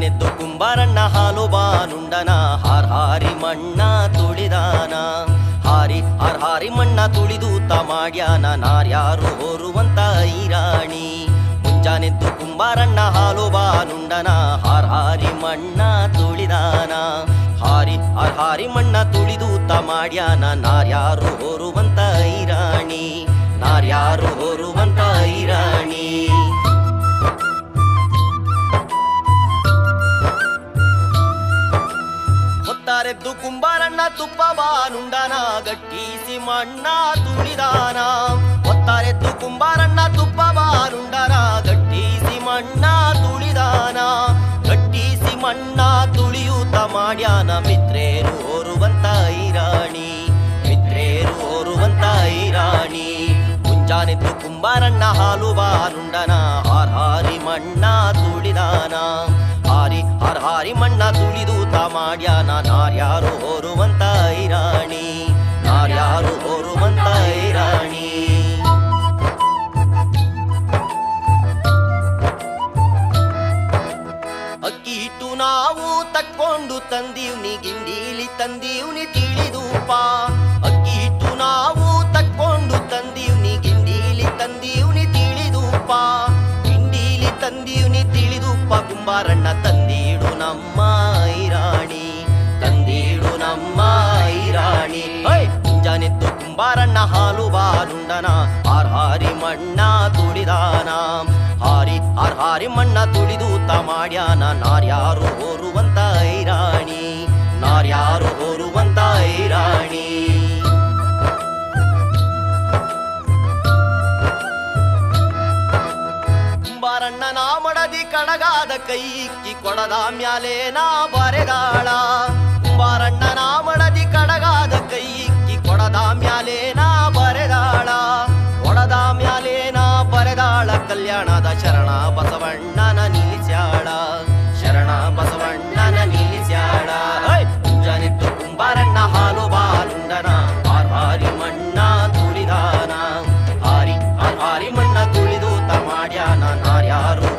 ಮುಂಜಾನೆದ್ದು ಕುಂಬಾರಣ್ಣ ಹಾಲು ಬಾನುಂಡನ ಹಾರಿ ಮಣ್ಣ ತುಳಿದಾನ ಹಾರಿ ಮಣ್ಣ ತುಳಿದೂತ ಮಾಡ್ಯಾನ ನಾರ್ಯಾರು ಹೋರುವಂತ ಐರಾಣಿ. ಮುಂಜಾನೆದ್ದು ಕುಂಬಾರಣ್ಣ ಹಾಲು ಬಾನುಂಡನ ಹಾರಿ ಮಣ್ಣ ತುಳಿದಾನ ಹಾರಿ ಮಣ್ಣ ತುಳಿದೂತ ಮಾಡ್ಯಾನ ನಾರ್ಯಾರು ಹೋರುವಂತ ಐರಾಣಿ ನಾರ್ಯಾರು ಹೋರುವಂತ ಐರಾಣಿ. ಹೊತ್ತಾರೆದ್ದು ಕುಂಬಾರಣ್ಣ ತುಪ್ಪ ಬಾನುಂಡನ ಗಟ್ಟಿಸಿ ಮಣ್ಣ ತುಳಿದಾನ. ಹೊತ್ತಾರೆದ್ದು ಕುಂಬಾರಣ್ಣ ತುಪ್ಪ ಬಾನುಂಡನ ಗಟ್ಟಿಸಿ ಮಣ್ಣ ತುಳಿದಾನ. ಗಟ್ಟಿಸಿ ಮಣ್ಣ ತುಳಿಯೂತ ಮಾಡ್ಯಾನ ಮಿತ್ರೇರು ಹೋರುವಂತ ಐರಾಣಿ ಮಿತ್ರೇರು ಹೋರುವಂತ ಐರಾಣಿ. ಮುಂಜಾನೆದ್ದು ಕುಂಬಾರಣ್ಣ ಹಾಲು ಬಾನುಂಡನ ಹಾರಿ ಮಣ್ಣ ತುಳಿದಾನ. ಹಾರಿ ಮಣ್ಣ ತುಳಿದೂತ ಮಾಡ್ಯಾನ ನಾರ್ಯಾರು ಹೋರುವಂತ ಐರಾಣಿ ನಾರ್ಯಾರು ಹೋರುವಂತ ಐರಾಣಿ. ಅಕ್ಕಿ ಹಿಟ್ಟು ನಾವು ತಕ್ಕೊಂಡು ತಂದೀವ್ನಿ ಗಿಂಡೀಲಿ ತಂದೀವ್ನಿ ತಿಳಿದೂಪ. ಅಕ್ಕಿ ಹಿಟ್ಟು ನಾವು ತಕ್ಕೊಂಡು ತಂದೀವ್ನಿ ಗಿಂಡೀಲಿ ತಂದೀವ್ನಿ ತಿಳಿದೂಪ. ಗಿಂಡೀಲಿ ತಂದೀವ್ನಿ ತಿಳಿದೂಪ ಕುಂಬಾರಣ್ಣ ತಂದೀಡು ನಮ್ಮ ಐರಾಣಿ ತಂದೀಡು ನಮ್ಮ ಐರಾಣಿ. ಮುಂಜಾನೆದ್ದು ಕುಂಬಾರಣ್ಣ ಹಾಲು ಬಾನುಂಡನ ಹಾರಿ ಮಣ್ಣ ತುಳಿದಾನ. ಹಾರಿ ಮಣ್ಣ ತುಳಿದೂತ ಮಾಡ್ಯಾನ ನಾರ್ಯಾರು ಹೋರುವಂತ ಐರಾಣಿ ನಾರ್ಯಾರು ಹೋರುವಂತ ಐರಾಣಿ. ಕುಂಬಾರಣ್ಣನ ಮಡದಿ ಕಡಗಾದ ಕೈ ಇಕ್ಕಿ ಕೊಡದ ಮ್ಯಾಲೆ ನಾ ಬರೆದಾಳ. ಕುಂಬಾರಣ್ಣನ ಮಡದಿ ಕಡಗಾದ ಕೈ ಇಕ್ಕಿ ಕೊಡದ ಮ್ಯಾಲೆ ನಾ ಬರೆದಾಳ. ಕೊಡದ ಮ್ಯಾಲೆ ನಾ ಬರೆದಾಳ ಕಲ್ಯಾಣದ ಶರಣ ಬಸವಣ್ಣನ ನಿಲ್ಲಿಸ್ಯಾಳ ಶರಣ ಬಸವಣ್ಣನ ನಿಲ್ಲಿಸ್ಯಾಳ. ಮುಂಜಾನೆದ್ದು ಕುಂಬಾರಣ್ಣ ಹಾಲು ಬಾನುಂಡನ ಹಾರಿ ಮಣ್ಣ ತುಳಿದಾನ. ಹಾರಿ ಮಣ್ಣ ತುಳಿದೂತ ಮಾಡ್ಯಾನ ನಾರ್ಯಾರು